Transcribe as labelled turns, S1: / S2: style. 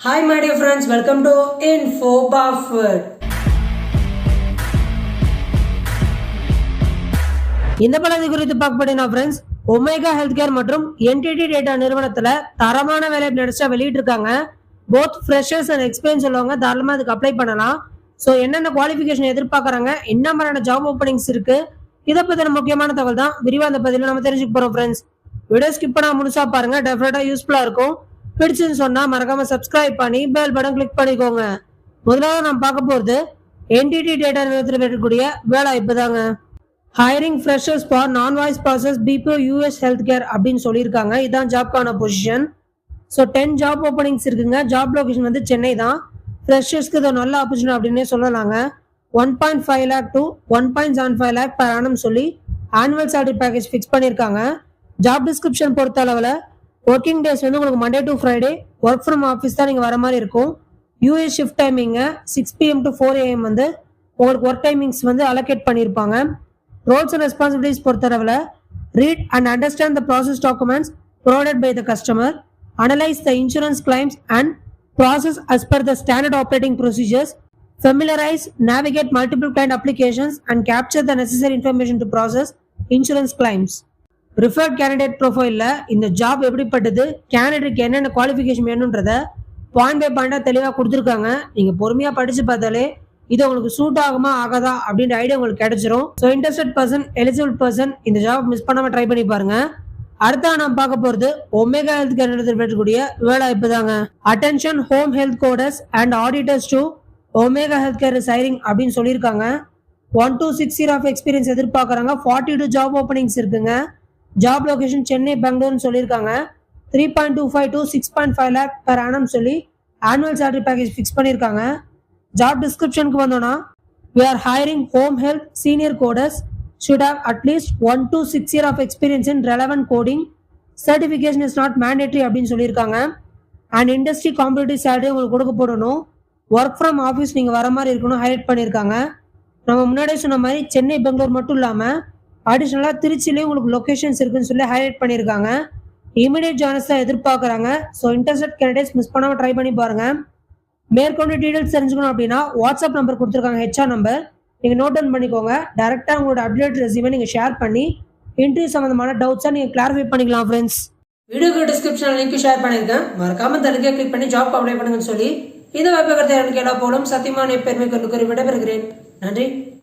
S1: Hi my dear friends, welcome to Info Buffett. இந்த பலது குறித்து பார்க்கப்பட்டீங்கன்னா ஃப்ரெண்ட்ஸ், ஒமேகா ஹெல்த் கேர் மற்றும் என்டிடி டேட்டா நிறுவனத்துல தரமான வேலை நடிச்சா வெளியிட்டு இருக்காங்க. போத் ஃப்ரெஷர்ஸ் அண்ட் எக்ஸ்பீரியன்ஸ் உள்ளவங்க தாராளமா அதுக்கு அப்ளை பண்ணலாம். ஸோ என்னென்ன குவாலிஃபிகேஷன் எதிர்பார்க்கறாங்க, என்ன மாதிரியான ஜாப் ஓப்பனிங்ஸ் இருக்கு, இதை பத்தின முக்கியமான தகவல் தான் விரிவா அந்த பதில நம்ம தெரிஞ்சுக்க போறோம் ஃப்ரெண்ட்ஸ். வீடியோ ஸ்கிப் பண்ணா முழுசா பாருங்க, டெஃபினட்டா யூஸ்ஃபுல்லா இருக்கும். பிடிச்சுன்னு சொன்னா மறக்காம சப்ஸ்கிரைப் பண்ணி பெல் பட்டன் கிளிக் பண்ணிக்கோங்க. முதலாவது நம்ம பார்க்க போறது என்டிடி டேட்டா நிறுவனத்தில் இருக்கக்கூடிய வேலை வாய்ப்பு தாங்க. Hiring freshers for non voice process BPO US health care அப்படின்னு சொல்லியிருக்காங்க. இதுதான் ஜாப்கான பொசிஷன். ஸோ 10 ஜாப் ஓப்பனிங்ஸ் இருக்குங்க. ஜாப் லொகேஷன் வந்து சென்னை தான். ஃப்ரெஷர்ஸ்க்கு இது நல்ல ஆப்பர்ச்சுனிட்டி அப்படின்னே சொல்லலாங்க. 1.5 lakh to 1.75 lakh per annum சொல்லி ஆனுவல் சேலரி பேக்கேஜ் ஃபிக்ஸ் பண்ணியிருக்காங்க. ஜாப் டிஸ்கிரிப்ஷன் பொறுத்த அளவில் ஒர்க்கிங் டேஸ் வந்து உங்களுக்கு Monday to Friday work from office தான் நீங்கள் வர மாதிரி இருக்கும். யூஎஸ் ஷிஃப்ட் டைமிங்க 6 PM to 4 AM வந்து உங்களுக்கு ஒர்க் டைமிங்ஸ் வந்து அலோகேட் பண்ணியிருப்பாங்க. ரோல்ஸ் அண்ட் ரெஸ்பான்சிபிலிட்டிஸ் பொறுத்தளவில் read and understand the process documents provided by the customer, analyse the insurance claims and process as per the standard operating procedures, familiarize, navigate multiple client applications and capture the necessary information to process insurance claims. Referred candidate ப்ரொஃபைலில் இந்த job எப்படிப்பட்டது, கேண்டிடேட்க்கு என்னென்ன qualification வேணுன்றத point by பாயிண்டாக தெளிவாக கொடுத்துருக்காங்க. நீங்கள் பொறுமையாக படித்து பார்த்தாலே இது உங்களுக்கு சூட் ஆகுமா ஆகாதா அப்படின்ற ஐடியா உங்களுக்கு கிடைச்சிரும். So interested person, eligible person இந்த ஜாப் மிஸ் பண்ணாமல் ட்ரை பண்ணி பாருங்க. அடுத்த நாம் பார்க்க போகிறது ஒமேகா ஹெல்த் கேர் இருக்கக்கூடிய வேலை வாய்ப்பு தாங்க. Attention home health coders and auditors to omega health care is hiring அப்படின்னு சொல்லியிருக்காங்க. 1 to 6 years ஆஃப் எக்ஸ்பீரியன்ஸ் எதிர்பார்க்குறாங்க. 42 ஜாப் ஓப்பனிங்ஸ் இருக்குங்க. ஜாப் லொகேஷன் சென்னை, பெங்களூர்னு சொல்லியிருக்காங்க. 3.25 to 6.5 lakh per annum சொல்லி ஆனுவல் சேலரி பேக்கேஜ் ஃபிக்ஸ் பண்ணியிருக்காங்க. ஜாப் டிஸ்கிரிப்ஷனுக்கு வந்தோம்னா, we are hiring home health senior coders should have at least 1 to 6 years of experience in relevant coding. Certification is not mandatory அப்படின்னு சொல்லியிருக்காங்க. And industry competitive salary உங்களுக்கு கொடுக்கப்படணும். Work from office நீங்கள் வர மாதிரி இருக்கணும் highlight பண்ணியிருக்காங்க. நம்ம முன்னாடியே சொன்ன மாதிரி சென்னை, பெங்களூர் மட்டும் இல்லாமல் அடிஷ்னலாக திருச்சிலேயும் உங்களுக்கு லொக்கேஷன்ஸ் இருக்குன்னு சொல்லி ஹைலைட் பண்ணியிருக்காங்க. இமீடியட் ஜாயினஸ் தான் எதிர்பார்க்குறாங்க. ஸோ இன்ட்ரெஸ்டட் கேண்டிடேட்ஸ் மிஸ் பண்ணாமல் ட்ரை பண்ணி பாருங்க. மேற்கொண்டு டீடைல்ஸ் தெரிஞ்சுக்கணும் அப்படின்னா வாட்ஸ்அப் நம்பர் கொடுத்துருக்காங்க, ஹெச்ஆர் நம்பர். நீங்கள் நோட் டவுன் பண்ணிக்கோங்க. டேரெக்டாக உங்களோட அப்டேட் ரெஸ்யூமை நீங்கள் ஷேர் பண்ணி இன்டர்வியூ சம்மந்தமான டவுட்ஸாக நீங்கள் கிளாரிஃபை பண்ணிக்கலாம் ஃப்ரெண்ட்ஸ். வீடியோக்கு டிஸ்கிரிப்ஷன் லிங்க் ஷேர் பண்ணியிருக்கேன். மறக்காம தனியாக கிளிக் பண்ணி ஜாப் அப்ளை பண்ணுங்கன்னு சொல்லி இந்த வாய்ப்பு கருத்தை எனக்கு எல்லா போலும் சத்தியமான பெருமை கொண்டு விடைபெறுகிறேன். நன்றி.